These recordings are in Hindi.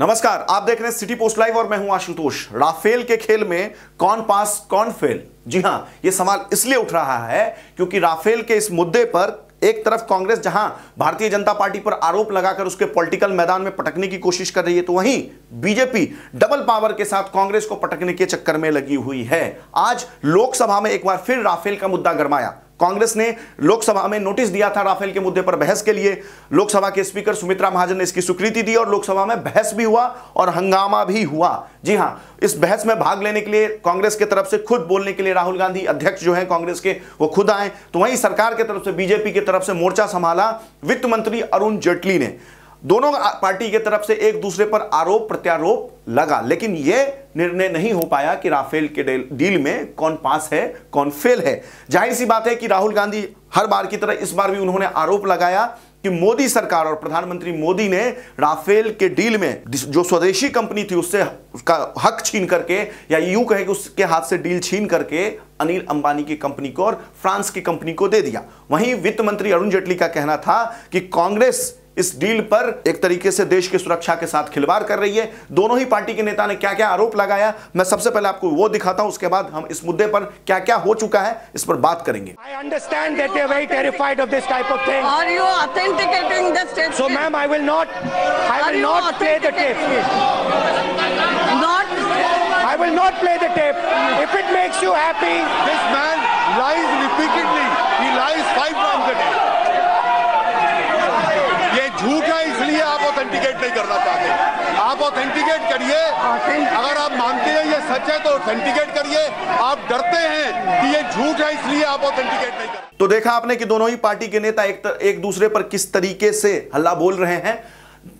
नमस्कार, आप देख रहे हैं सिटी पोस्ट लाइव और मैं हूं आशुतोष। राफेल के खेल में कौन पास कौन फेल? जी हां, यह सवाल इसलिए उठ रहा है क्योंकि राफेल के इस मुद्दे पर एक तरफ कांग्रेस जहां भारतीय जनता पार्टी पर आरोप लगाकर उसके पॉलिटिकल मैदान में पटकने की कोशिश कर रही है, तो वहीं बीजेपी डबल पावर के साथ कांग्रेस को पटकने के चक्कर में लगी हुई है। आज लोकसभा में एक बार फिर राफेल का मुद्दा गरमाया। कांग्रेस ने लोकसभा में नोटिस दिया था राफेल के मुद्दे पर बहस के लिए। लोकसभा के स्पीकर सुमित्रा महाजन ने इसकी स्वीकृति दी और लोकसभा में बहस भी हुआ और हंगामा भी हुआ। जी हां, इस बहस में भाग लेने के लिए कांग्रेस की तरफ से खुद बोलने के लिए राहुल गांधी अध्यक्ष जो हैं कांग्रेस के, वो खुद आए। तो वहीं सरकार की तरफ से, बीजेपी की तरफ से मोर्चा संभाला वित्त मंत्री अरुण जेटली ने। दोनों पार्टी की तरफ से एक दूसरे पर आरोप प्रत्यारोप लगा, लेकिन यह निर्णय नहीं हो पाया कि राफेल के डील में कौन पास है कौन फेल है। जाहिर सी बात है कि राहुल गांधी हर बार की तरह इस बार भी उन्होंने आरोप लगाया कि मोदी सरकार और प्रधानमंत्री मोदी ने राफेल के डील में जो स्वदेशी कंपनी थी उससे उसका हक छीन करके, या यूं कहे कि उसके हाथ से डील छीन करके अनिल अंबानी की कंपनी को और फ्रांस की कंपनी को दे दिया। वहीं वित्त मंत्री अरुण जेटली का कहना था कि कांग्रेस इस डील पर एक तरीके से देश की सुरक्षा के साथ खिलवाड़ कर रही है। दोनों ही पार्टी के नेता ने क्या क्या आरोप लगाया, मैं सबसे पहले आपको वो दिखाता हूं, उसके बाद हम इस मुद्दे पर क्या क्या हो चुका है इस पर बात करेंगे। I understand that they are very terrified of this type of thing. Are you authenticating the tape? So, ma'am, I will not play the tape. I will not play the tape. If it makes you happy. This man lies repeatedly. He lies 5 times a day. ये झूठ है, इसलिए आप ऑथेंटिकेट नहीं करना चाहते। आप ऑथेंटिकेट करिए। अगर आप मानते हैं ये सच है तो ऑथेंटिकेट करिए। आप डरते हैं कि ये झूठ है, इसलिए आप ऑथेंटिकेट नहीं करते। तो देखा आपने कि दोनों ही पार्टी के नेता एक दूसरे पर किस तरीके से हल्ला बोल रहे हैं।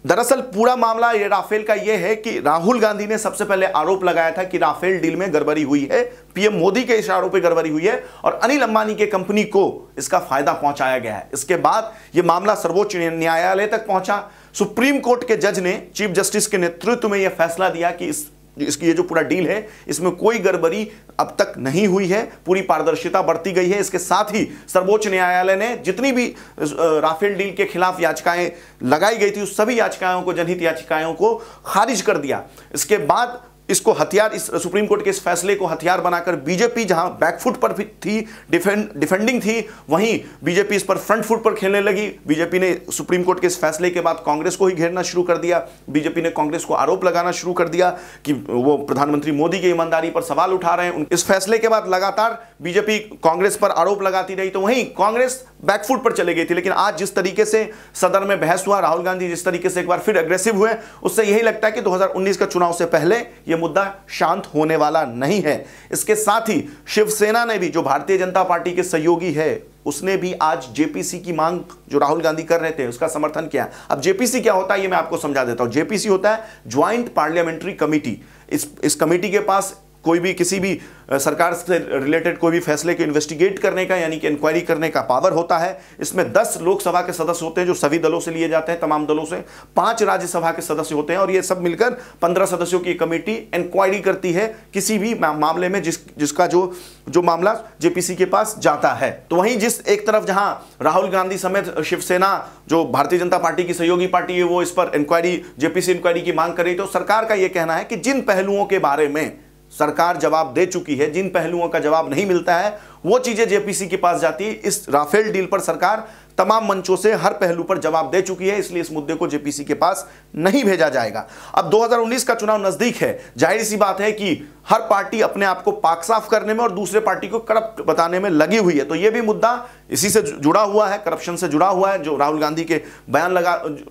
दरअसल पूरा मामला ये राफेल का ये है कि राहुल गांधी ने सबसे पहले आरोप लगाया था कि राफेल डील में गड़बड़ी हुई है, पीएम मोदी के इशारों पे गड़बड़ी हुई है और अनिल अंबानी के कंपनी को इसका फायदा पहुंचाया गया है। इसके बाद यह मामला सर्वोच्च न्यायालय तक पहुंचा। सुप्रीम कोर्ट के जज ने चीफ जस्टिस के नेतृत्व में यह फैसला दिया कि इसकी ये जो पूरा डील है इसमें कोई गड़बड़ी अब तक नहीं हुई है, पूरी पारदर्शिता बरती गई है। इसके साथ ही सर्वोच्च न्यायालय ने जितनी भी राफेल डील के खिलाफ याचिकाएं लगाई गई थी उस सभी याचिकाओं को, जनहित याचिकाओं को खारिज कर दिया। इसके बाद इसको हथियार, इस सुप्रीम कोर्ट के इस फैसले को हथियार बनाकर बीजेपी जहां बैकफुट पर थी, डिफेंडिंग थी, वहीं बीजेपी इस पर फ्रंट फुट पर खेलने लगी। बीजेपी ने सुप्रीम कोर्ट के इस फैसले के बाद कांग्रेस को ही घेरना शुरू कर दिया। बीजेपी ने कांग्रेस को आरोप लगाना शुरू कर दिया कि वो प्रधानमंत्री मोदी की ईमानदारी पर सवाल उठा रहे हैं। इस फैसले के बाद लगातार बीजेपी कांग्रेस पर आरोप लगाती रही, तो वहीं कांग्रेस बैकफुट पर चली गई थी। लेकिन आज जिस तरीके से सदन में बहस हुआ, राहुल गांधी जिस तरीके से एक बार फिर अग्रेसिव हुए, उससे यही लगता है कि 2019 का चुनाव से पहले यह मुद्दा शांत होने वाला नहीं है। इसके साथ ही शिवसेना ने भी, जो भारतीय जनता पार्टी के सहयोगी है, उसने भी आज जेपीसी की मांग जो राहुल गांधी कर रहे थे उसका समर्थन किया। अब जेपीसी क्या होता है ये मैं आपको समझा देता हूं। जेपीसी होता है ज्वाइंट पार्लियामेंट्री कमेटी। इस कमेटी के पास कोई भी किसी भी सरकार से रिलेटेड कोई भी फैसले को इन्वेस्टिगेट करने का, यानी कि इंक्वायरी करने का पावर होता है। इसमें 10 लोकसभा के सदस्य होते हैं जो सभी दलों से लिए जाते हैं, तमाम दलों से। 5 राज्यसभा के सदस्य होते हैं और ये सब मिलकर 15 सदस्यों की कमेटी इंक्वायरी करती है किसी भी मामले में जिसका जो मामला जेपीसी के पास जाता है। तो वहीं जिस एक तरफ जहां राहुल गांधी समेत शिवसेना, जो भारतीय जनता पार्टी की सहयोगी पार्टी है, वो इस पर इंक्वायरी, जेपीसी इंक्वायरी की मांग कर रही, तो सरकार का यह कहना है कि जिन पहलुओं के बारे में सरकार जवाब दे चुकी है, जिन पहलुओं का जवाब नहीं मिलता है, वो चीजें जेपीसी के पास जाती है। इस राफेल डील पर सरकार तमाम मंचों से हर पहलू पर जवाब दे चुकी है, इसलिए इस मुद्दे को जेपीसी के पास नहीं भेजा जाएगा। अब 2019 का चुनाव नजदीक है। जाहिर सी बात है कि हर पार्टी अपने आप को पाक साफ करने में और दूसरे पार्टी को करप्ट बताने में लगी हुई है। तो यह भी मुद्दा इसी से जुड़ा हुआ है, करप्शन से जुड़ा हुआ है, जो राहुल गांधी के बयान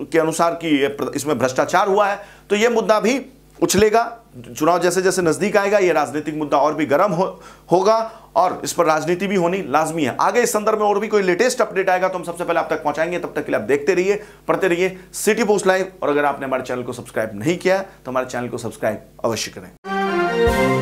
के अनुसार कि इसमें भ्रष्टाचार हुआ है। तो यह मुद्दा भी उछलेगा। चुनाव जैसे जैसे नजदीक आएगा ये राजनीतिक मुद्दा और भी गर्म होगा और इस पर राजनीति भी होनी लाजमी है। आगे इस संदर्भ में और भी कोई लेटेस्ट अपडेट आएगा तो हम सबसे पहले आप तक पहुंचाएंगे। तब तक के लिए आप देखते रहिए, पढ़ते रहिए सिटी पोस्ट लाइव। और अगर आपने हमारे चैनल को सब्सक्राइब नहीं किया तो हमारे चैनल को सब्सक्राइब अवश्य करें।